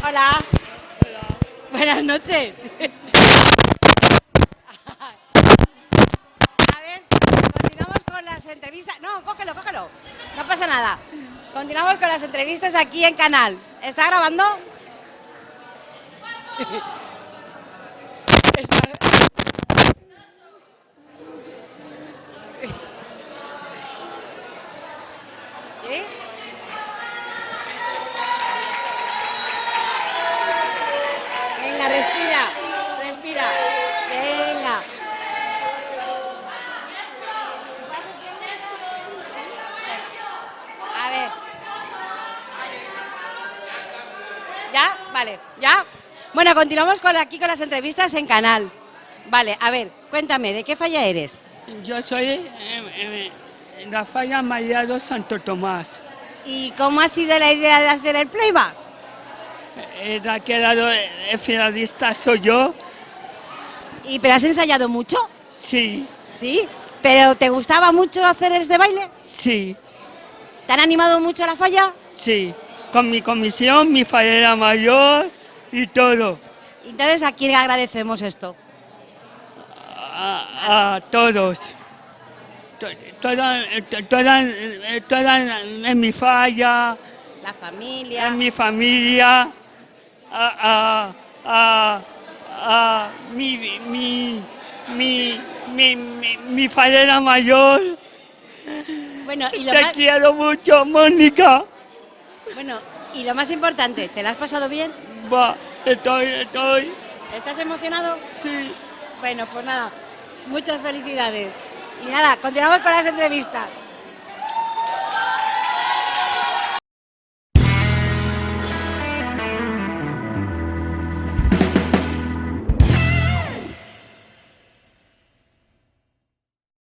Hola. Buenas noches. A ver, continuamos con las entrevistas. No, cógelo, cógelo. No pasa nada. Continuamos con las entrevistas aquí en Canal. ¿Está grabando? Está- ¿Sí? Venga, respira. Respira. Venga. A ver. ¿Ya? Vale. ¿Ya? Bueno, continuamos aquí con las entrevistas en Canal. Vale, a ver, cuéntame, ¿de qué falla eres? Yo soy la falla María de Santo Tomás. ¿Y cómo ha sido la idea de hacer el playback? La que ha dado el finalista soy yo. ¿Pero has ensayado mucho? Sí, Sí. ¿Pero te gustaba mucho hacer este baile? sí, ¿Te han animado mucho a la falla? sí. Con mi comisión, mi fallera mayor y todo. Entonces, ¿a quién le agradecemos esto? A todos. Todas en mi falla, La familia. en mi familia, a, a, a mi fallera mayor. Bueno, Te quiero mucho, Mónica. bueno, y lo más importante, ¿te la has pasado bien? Va, estoy, ¿Estás emocionado? sí. Bueno, pues nada, muchas felicidades. Y nada, continuamos con las entrevistas.